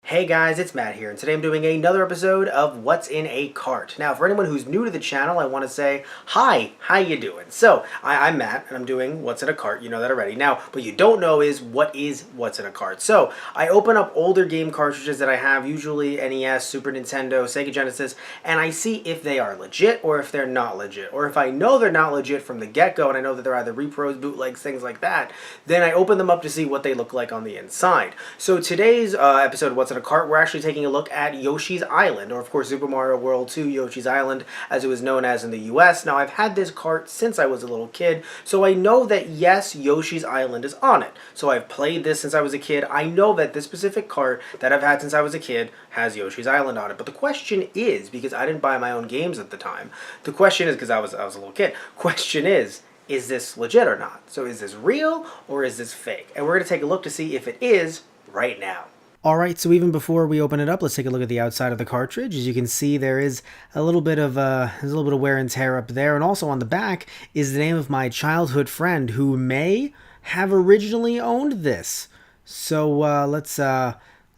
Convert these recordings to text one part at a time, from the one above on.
Hey guys, it's Matt here, and today I'm doing another episode of What's in a Cart. Now, for anyone who's new to the channel, I want to say, hi, how you doing? So, I'm Matt, and I'm doing What's in a Cart, you know that already. Now, what you don't know is What's in a Cart. So, I open up older game cartridges that I have, usually NES, Super Nintendo, Sega Genesis, and I see if they are legit or if they're not legit. Or if I know they're not legit from the get-go, and I know that they're either repros, bootlegs, things like that, then I open them up to see what they look like on the inside. So, today's episode of What's in a Cart, we're actually taking a look at Yoshi's Island, or of course Super Mario World 2 Yoshi's Island, as it was known as in the US. Now, I've had this cart since I was a little kid, so I know that yes, Yoshi's Island is on it. So I've played this since I was a kid. I know that this specific cart that I've had since I was a kid has Yoshi's Island on it. But the question is, because I didn't buy my own games at the time, the question is, because I was a little kid, question is this legit or not? So is this real or is this fake? And we're going to take a look to see if it is right now. Alright, so even before we open it up, let's take a look at the outside of the cartridge. As you can see, there is a little bit of wear and tear up there, and also on the back is the name of my childhood friend who may have originally owned this. So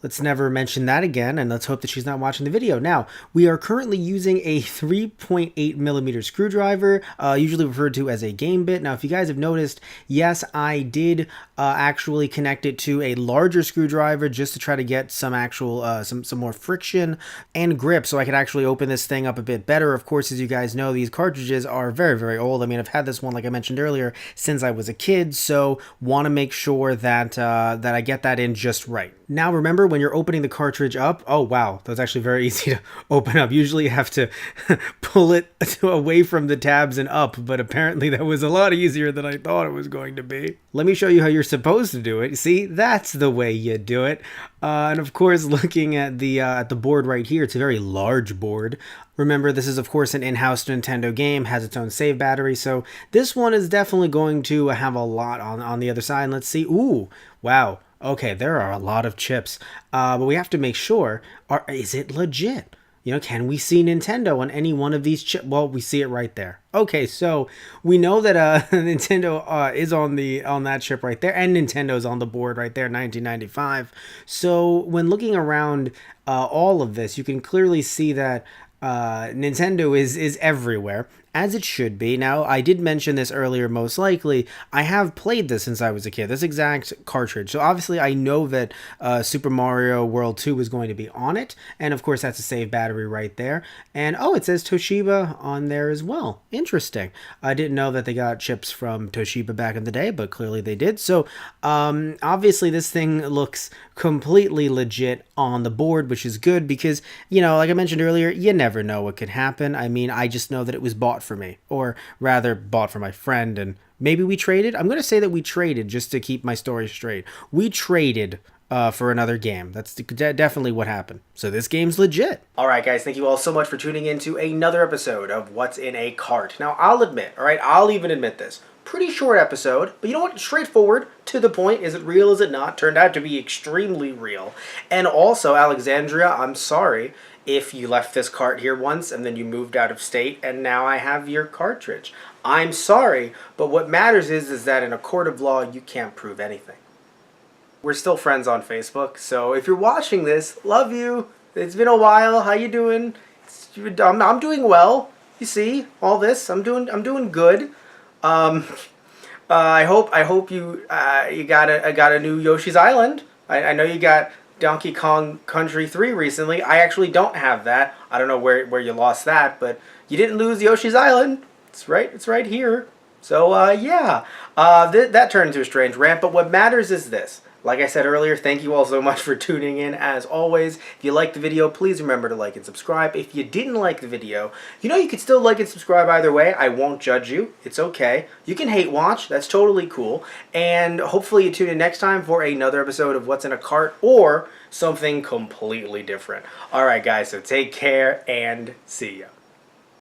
let's never mention that again, and let's hope that she's not watching the video. Now, we are currently using a 3.8mm screwdriver, usually referred to as a game bit. Now, if you guys have noticed, yes, I did actually connect it to a larger screwdriver just to try to get some actual, some more friction and grip so I could actually open this thing up a bit better. Of course, as you guys know, these cartridges are very, very old. I mean, I've had this one, like I mentioned earlier, since I was a kid, so want to make sure that, that I get that in just right. Now, remember, when you're opening the cartridge up, oh wow, that was actually very easy to open up. Usually you have to pull it away from the tabs and up, but apparently that was a lot easier than I thought it was going to be. Let me show you how you're supposed to do it. See, that's the way you do it. And of course, looking at the board right here, it's a very large board. Remember, this is of course an in-house Nintendo game, has its own save battery, so this one is definitely going to have a lot on the other side. And let's see, ooh, wow. Okay, there are a lot of chips, but we have to make sure, is it legit? You know, can we see Nintendo on any one of these chips? Well, we see it right there. Okay, so we know that Nintendo is on that chip right there, and Nintendo's on the board right there, 1995. So when looking around all of this, you can clearly see that Nintendo is everywhere, as it should be. Now, I did mention this earlier, most likely, I have played this since I was a kid, this exact cartridge. So obviously I know that Super Mario World 2 was going to be on it, and of course that's a save battery right there. And oh, it says Toshiba on there as well. Interesting. I didn't know that they got chips from Toshiba back in the day, but clearly they did. So obviously this thing looks completely legit on the board, which is good because, you know, like I mentioned earlier, you never know what could happen. I mean, I just know that it was bought for me, or rather bought for my friend, and maybe we traded. I'm going to say that we traded just to keep my story straight. We traded for another game. That's definitely what happened. So this game's legit. Alright guys, thank you all so much for tuning in to another episode of What's in a Cart. Now, I'll admit, alright, I'll even admit this. Pretty short episode, but you know what? Straightforward, to the point. Is it real? Is it not? Turned out to be extremely real. And also, Alexandria, I'm sorry if you left this cart here once and then you moved out of state and now I have your cartridge. I'm sorry, but what matters is that in a court of law, you can't prove anything. We're still friends on Facebook, so if you're watching this, love you. It's been a while. How you doing? I'm doing well. You see all this? I'm doing good. I hope you got a new Yoshi's Island. I know you got Donkey Kong Country 3 recently. I actually don't have that. I don't know where you lost that, but you didn't lose Yoshi's Island. It's right here. So yeah, that turned into a strange rant. But what matters is this. Like I said earlier, thank you all so much for tuning in. As always, if you liked the video, please remember to like and subscribe. If you didn't like the video, you know you could still like and subscribe either way. I won't judge you. It's okay. You can hate watch. That's totally cool. And hopefully you tune in next time for another episode of What's in a Cart or something completely different. Alright guys, so take care and see ya.